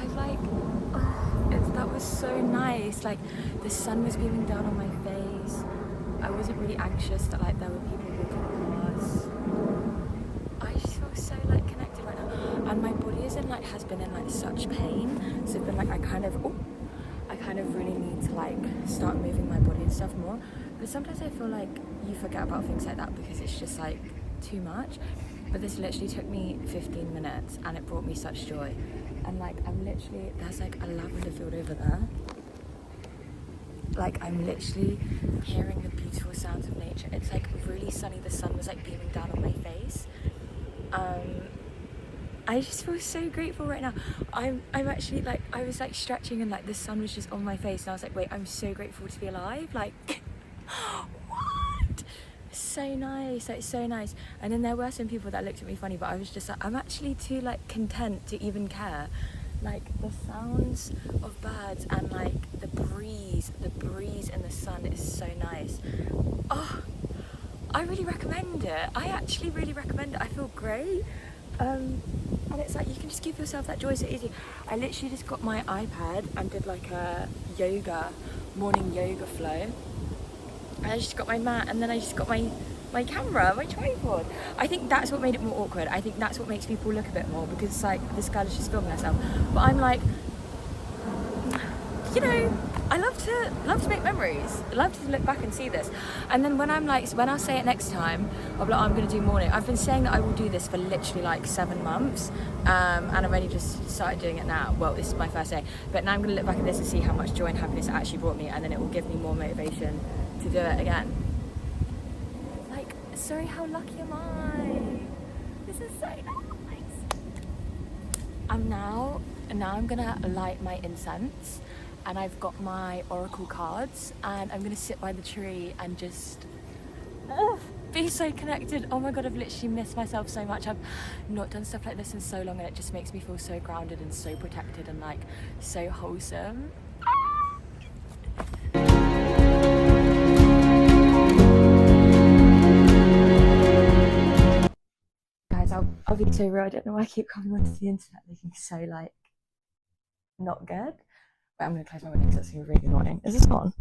I like, oh, that was so nice. Like the sun was beaming down on my face. I wasn't really anxious that like there were people walking past. I just feel so like connected right now, and my body is in like has been in like such pain. So it's been like I kind of really need to like start moving my body and stuff more. But sometimes I feel like you forget about things like that because it's just like too much. But this literally took me 15 minutes and it brought me such joy. And like I'm literally, there's like a lavender field over there. Like I'm literally hearing the beautiful sounds of nature. It's like really sunny. The sun was like beaming down on my face. I just feel so grateful right now. I'm actually like, I was like stretching and like the sun was just on my face and I was like, wait, I'm so grateful to be alive. Like, what? So nice, like so nice. And then there were some people that looked at me funny, but I was just like, I'm actually too like content to even care. Like the sounds of birds and like the breeze in the sun is so nice. Oh, I really recommend it. I actually really recommend it. I feel great. And it's like you can just give yourself that joy so easy. I literally just got my iPad and did like a morning yoga flow. I just got my mat and then I just got my camera, my tripod. I think that's what made it more awkward. I think that's what makes people look a bit more because it's like this girl is just filming herself. But I'm like, you know, I love to make memories. I love to look back and see this. And then when I say it next time, I'll be like, I'm gonna do morning. I've been saying that I will do this for literally like 7 months, and I've only just started doing it now. Well, this is my first day, but now I'm gonna look back at this and see how much joy and happiness it actually brought me, and then it will give me more motivation to do it again. Like, sorry, how lucky am I? This is so nice. I'm gonna light my incense. And I've got my oracle cards and I'm gonna sit by the tree and just be so connected. Oh my god, I've literally missed myself so much. I've not done stuff like this in so long and it just makes me feel so grounded and so protected and like so wholesome. Guys, I'll be so real. I don't know why I keep coming onto the internet looking so like not good. But I'm gonna close my window because that's gonna be really annoying. Is this on?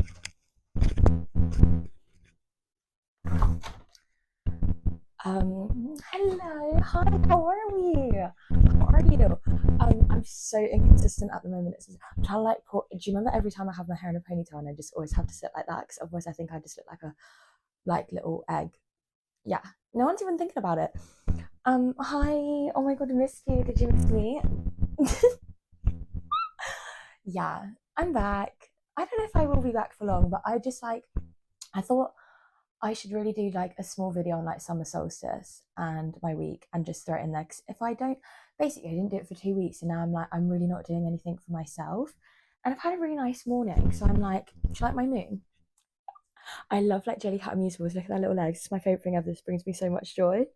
Hello, hi, how are we? How are you? I'm so inconsistent at the moment. I'm trying to like do you remember every time I have my hair in a ponytail and I just always have to sit like that because otherwise I think I just look like a little egg. Yeah, no one's even thinking about it. Hi, oh my god, I missed you. Did you miss me? Yeah, I'm back. I don't know if I will be back for long, but I just like I thought I should really do like a small video on like summer solstice and my week and just throw it in there. Because if I don't, basically, I didn't do it for 2 weeks and now I'm like, I'm really not doing anything for myself. And I've had a really nice morning. So I'm like, do you like my moon? I love like jellycat musicals. Look at their little legs. It's my favorite thing ever. This brings me so much joy.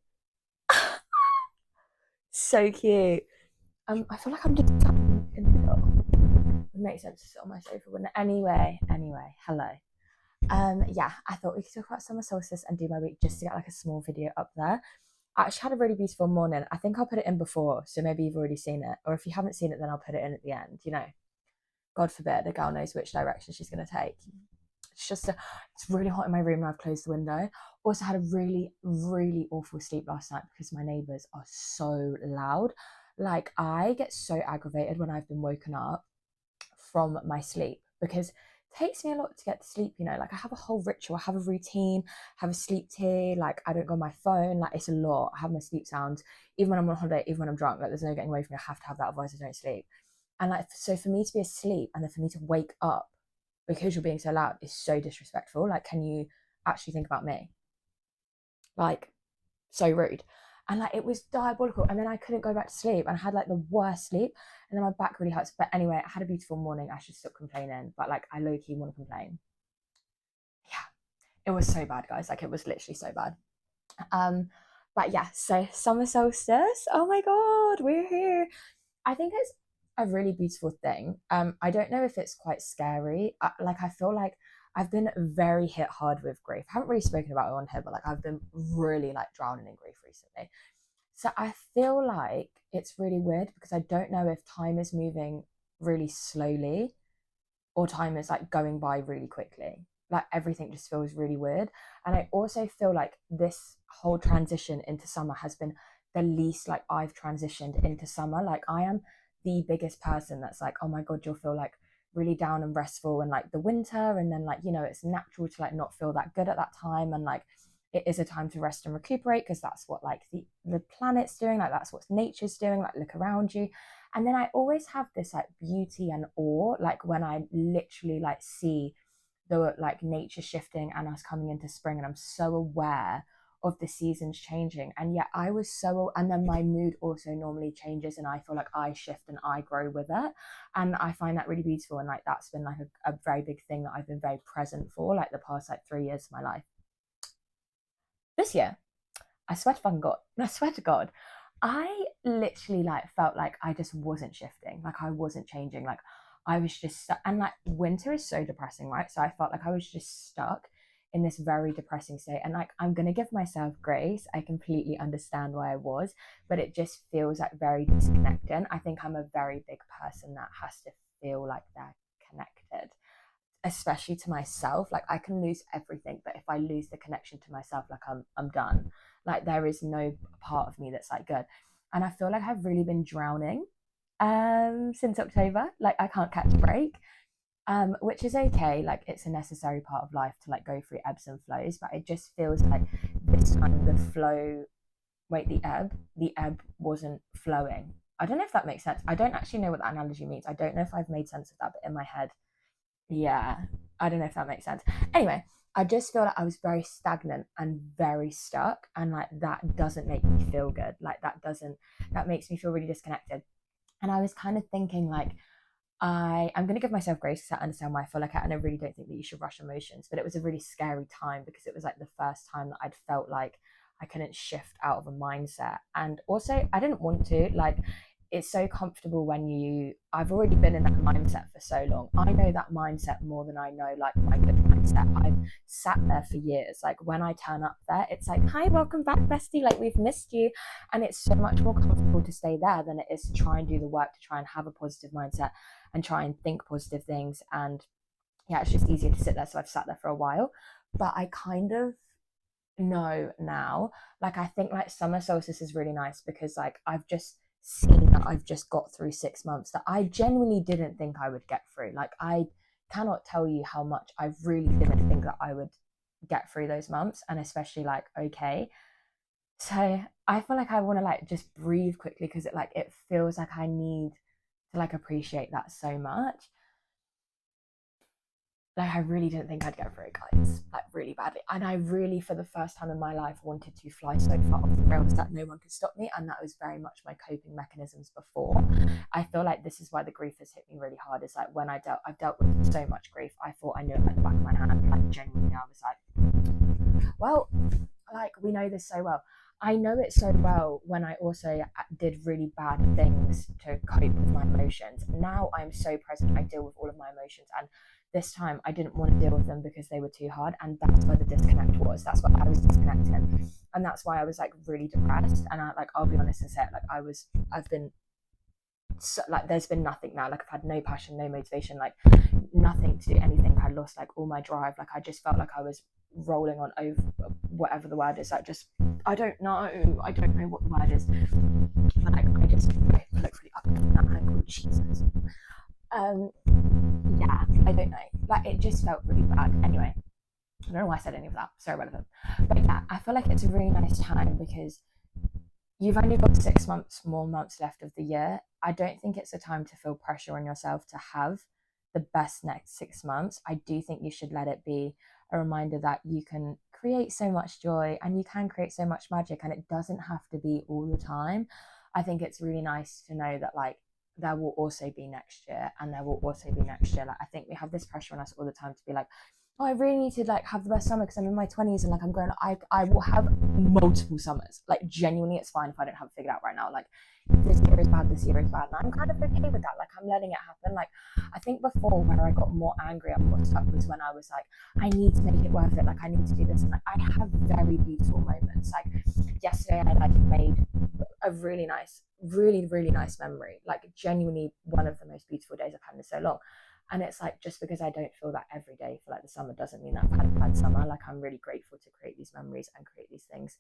So cute. I feel like I'm just sat in the middle. It makes sense to sit on my sofa, wouldn't it? Anyway, hello. Yeah, I thought we could talk about summer solstice and do my week just to get like a small video up there. I actually had a really beautiful morning. I think I'll put it in before, so maybe you've already seen it. Or if you haven't seen it, then I'll put it in at the end, you know. God forbid, a girl knows which direction she's going to take. It's really hot in my room and I've closed the window. Also had a really, really awful sleep last night because my neighbours are so loud. Like, I get so aggravated when I've been woken up from my sleep because it takes me a lot to get to sleep, you know. Like, I have a whole ritual, I have a routine, have a sleep tea, like I don't go on my phone, like it's a lot. I have my sleep sounds, even when I'm on holiday, even when I'm drunk, like there's no getting away from me. I have to have that, otherwise I don't sleep. And like, so for me to be asleep and then for me to wake up because you're being so loud is so disrespectful. Like, can you actually think about me? Like, so rude. And like, it was diabolical. And then I couldn't go back to sleep and I had like the worst sleep and then my back really hurts. But anyway, I had a beautiful morning. I should stop complaining, but like, I low-key want to complain. Yeah, it was so bad, guys. Like, it was literally so bad. But yeah, so summer solstice, oh my god, we're here. I think it's a really beautiful thing. I don't know if it's quite scary. I feel like I've been very hit hard with grief. I haven't really spoken about it on here, but like I've been really like drowning in grief recently. So I feel like it's really weird because I don't know if time is moving really slowly, or time is like going by really quickly. Like everything just feels really weird. And I also feel like this whole transition into summer has been the least like I've transitioned into summer. Like I am the biggest person that's like, oh my God, you'll feel like really down and restful in like the winter. And then like, you know, it's natural to like not feel that good at that time. And like it is a time to rest and recuperate because that's what like the planet's doing, like that's what nature's doing, like look around you. And then I always have this like beauty and awe, like when I literally like see the like nature shifting and us coming into spring, and I'm so aware of the seasons changing. And yet I was so, and then my mood also normally changes, and I feel like I shift and I grow with it. And I find that really beautiful. And like that's been like a very big thing that I've been very present for like the past like 3 years of my life. This year, I swear to fucking God, I swear to God, I literally like felt like I just wasn't shifting, like I wasn't changing, like I was just stuck. And like winter is so depressing, right? So I felt like I was just stuck in this very depressing state. And like I'm gonna give myself grace. I completely understand why I was, but it just feels like very disconnecting. I think I'm a very big person that has to feel like they're connected, especially to myself. Like I can lose everything, but if I lose the connection to myself, like I'm done. Like there is no part of me that's like good. And I feel like I've really been drowning since October. Like I can't catch a break. Which is okay, like it's a necessary part of life to like go through ebbs and flows, but it just feels like this time the flow, wait, the ebb wasn't flowing. I don't know if that makes sense. I don't actually know what that analogy means. I don't know if I've made sense of that, but in my head, yeah, I don't know if that makes sense. Anyway, I just feel like I was very stagnant and very stuck, and like that doesn't make me feel good. Like that makes me feel really disconnected. And I was kind of thinking like I'm going to give myself grace because I understand why I feel like it, and I really don't think that you should rush emotions. But it was a really scary time because it was like the first time that I'd felt like I couldn't shift out of a mindset, and also I didn't want to. Like, it's so comfortable when I've already been in that mindset for so long. I know that mindset more than I know like my good mindset. I've sat there for years. Like when I turn up there, it's like, hi, welcome back, bestie. Like we've missed you. And it's so much more comfortable to stay there than it is to try and do the work to try and have a positive mindset and try and think positive things. And yeah, it's just easier to sit there. So I've sat there for a while, but I kind of know now, like I think like summer solstice is really nice because like I've just seen that I've just got through 6 months that I genuinely didn't think I would get through. Like I cannot tell you how much I really didn't think that I would get through those months, and especially like okay. So I feel like I want to like just breathe quickly because it feels like I need to like appreciate that so much. Like I really didn't think I'd get through it, guys, like really badly. And I really, for the first time in my life, wanted to fly so far off the rails that no one could stop me. And that was very much my coping mechanisms before. I feel like this is why the grief has hit me really hard. Is like when I've dealt with so much grief, I thought I knew it like the back of my hand. Like genuinely, I was like, well, like we know this so well. I know it so well when I also did really bad things to cope with my emotions. Now I'm so present, I deal with all of my emotions. And this time I didn't want to deal with them because they were too hard. And that's where the disconnect was. That's why I was disconnected. And that's why I was like really depressed. And I'll be honest and say it, like I've been so, like there's been nothing now. Like I've had no passion, no motivation, like nothing to do anything. I lost like all my drive. Like I just felt like I was rolling on over whatever the word is. Like just I don't know what the word is. But like I just look really up at that angle. Jesus. Yeah, I don't know. Like it just felt really bad. Anyway, I don't know why I said any of that. So irrelevant. But yeah, I feel like it's a really nice time because you've only got 6 months more months left of the year. I don't think it's a time to feel pressure on yourself to have the best next 6 months. I do think you should let it be a reminder that you can create so much joy and you can create so much magic, and it doesn't have to be all the time. I think it's really nice to know that like there will also be next year and there will also be next year. Like I think we have this pressure on us all the time to be like, oh, I really need to like have the best summer because I'm in my 20s and like I'm growing up. I will have multiple summers. Like genuinely, it's fine if I don't have it figured out right now. Like this year is bad, this year is bad, and I'm kind of okay with that. Like I'm letting it happen. Like I think before where I got more angry and more stuck was when I was like, I need to make it worth it. Like I need to do this, and like I have very beautiful moments. Like yesterday, I like made a really nice, really nice memory. Like genuinely one of the most beautiful days I've had in so long. And it's like just because I don't feel that every day for like the summer doesn't mean that I've had a bad summer. Like I'm really grateful to create these memories and create these things.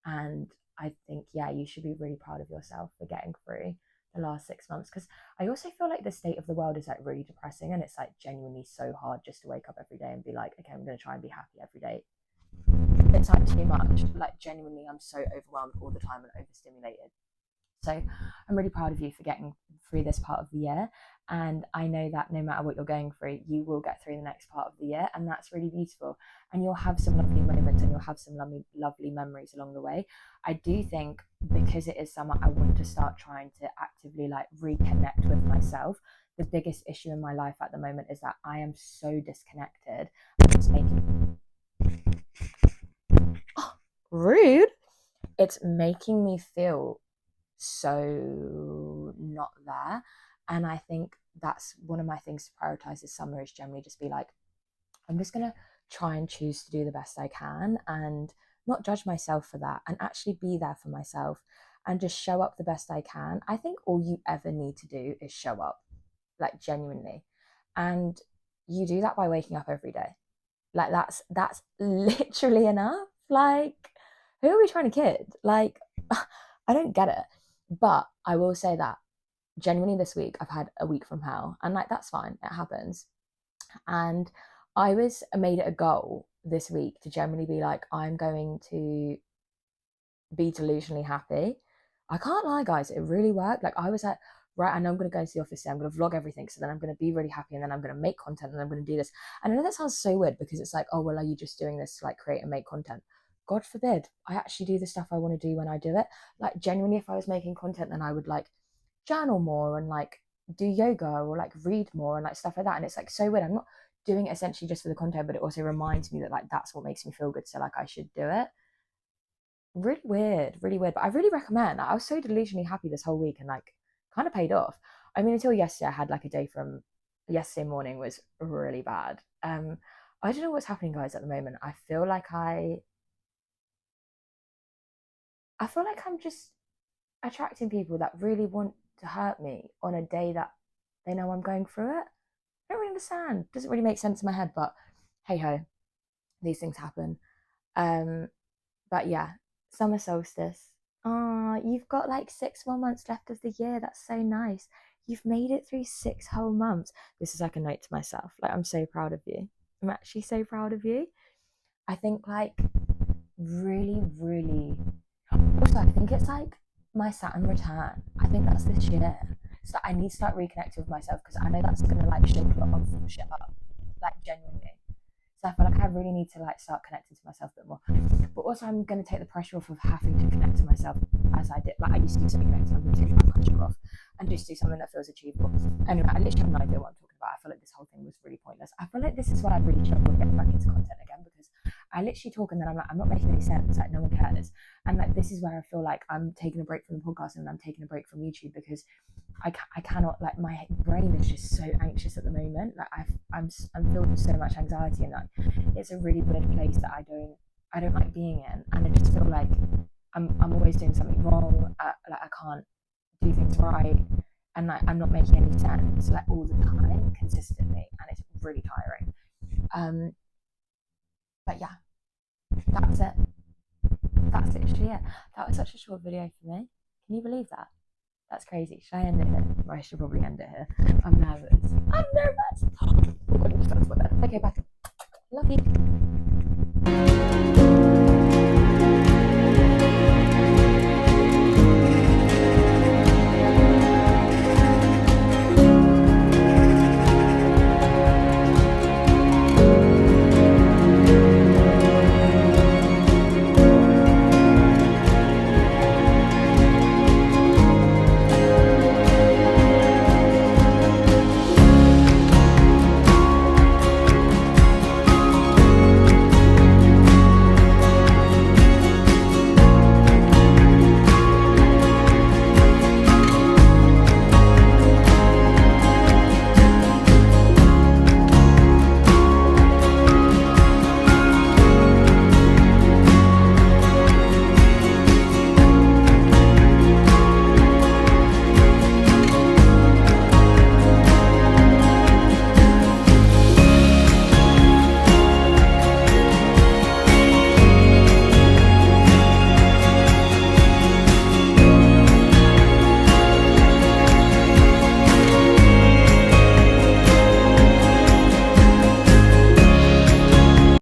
And I think, yeah, you should be really proud of yourself for getting through the last 6 months. Because I also feel like the state of the world is like really depressing, and it's like genuinely so hard just to wake up every day and be like, okay, I'm going to try and be happy every day. It's like too much. Like genuinely, I'm so overwhelmed all the time and overstimulated. So I'm really proud of you for getting through this part of the year. And I know that no matter what you're going through, you will get through the next part of the year. And that's really beautiful. And you'll have some lovely moments and you'll have some lovely memories along the way. I do think because it is summer, I want to start trying to actively like reconnect with myself. The biggest issue in my life at the moment is that I am so disconnected. It's making oh, rude. It's making me feel so not there. And I think that's one of my things to prioritize this summer is generally just be like, I'm just going to try and choose to do the best I can and not judge myself for that and actually be there for myself and just show up the best I can. I think all you ever need to do is show up, like genuinely. And you do that by waking up every day. Like that's literally enough. Like, who are we trying to kid? Like, I don't get it. But I will say that genuinely this week I've had a week from hell, and like that's fine, it happens. And I was made it a goal this week to generally be like, I'm going to be delusionally happy. I can't lie, guys, it really worked. Like I was like, right, I know I'm going to go into the office today, I'm going to vlog everything, so then I'm going to be really happy, and then I'm going to make content, and I'm going to do this. And I know that sounds so weird because it's like, oh well, are you just doing this to like create and make content? God forbid, I actually do the stuff I want to do when I do it. Like genuinely, if I was making content, then I would like journal more and like do yoga or like read more and like stuff like that. And it's like so weird, I'm not doing it essentially just for the content, but it also reminds me that like that's what makes me feel good, so like I should do it. Really weird, but I really recommend. I was so delusionally happy this whole week and like kind of paid off. I mean, until yesterday, I had like a day from yesterday morning was really bad. I don't know what's happening, guys, at the moment. I feel like I'm just attracting people that really want to hurt me on a day that they know I'm going through it. I don't really understand. Doesn't really make sense in my head, but hey ho, these things happen. Um, but yeah, summer solstice. Ah, you've got like 6 more months left of the year. That's so nice. You've made it through 6 whole months. This is like a note to myself. Like I'm so proud of you. I'm actually so proud of you. I think like really also I think it's like my Saturn return. I think that's this year. So I need to start reconnecting with myself because I know that's gonna like shake a lot of shit up. Like genuinely. So I feel like I really need to like start connecting to myself a bit more. But also I'm gonna take the pressure off of having to connect to myself as I did. Like I used to be so connected, I'm gonna take that pressure off and just do something that feels achievable. Anyway, I literally have no idea what I'm talking about. I feel like this whole thing was really pointless. I feel like this is why I really struggle getting back into content again because I literally talk and then I'm like, I'm not making any sense. Like no one cares. And like this is where I feel like I'm taking a break from the podcast and I'm taking a break from YouTube because I cannot, like my brain is just so anxious at the moment. Like I'm filled with so much anxiety and like it's a really weird place that I don't like being in, and I just feel like I'm always doing something wrong. Like I can't do things right, and like I'm not making any sense like all the time consistently, and it's really tiring. Um, but yeah, that's it. That's literally it. That was such a short video for me. Can you believe that? That's crazy. Should I end it here? Well, I should probably end it here. I'm nervous. I'm nervous. Oh, God, okay, back. Love you.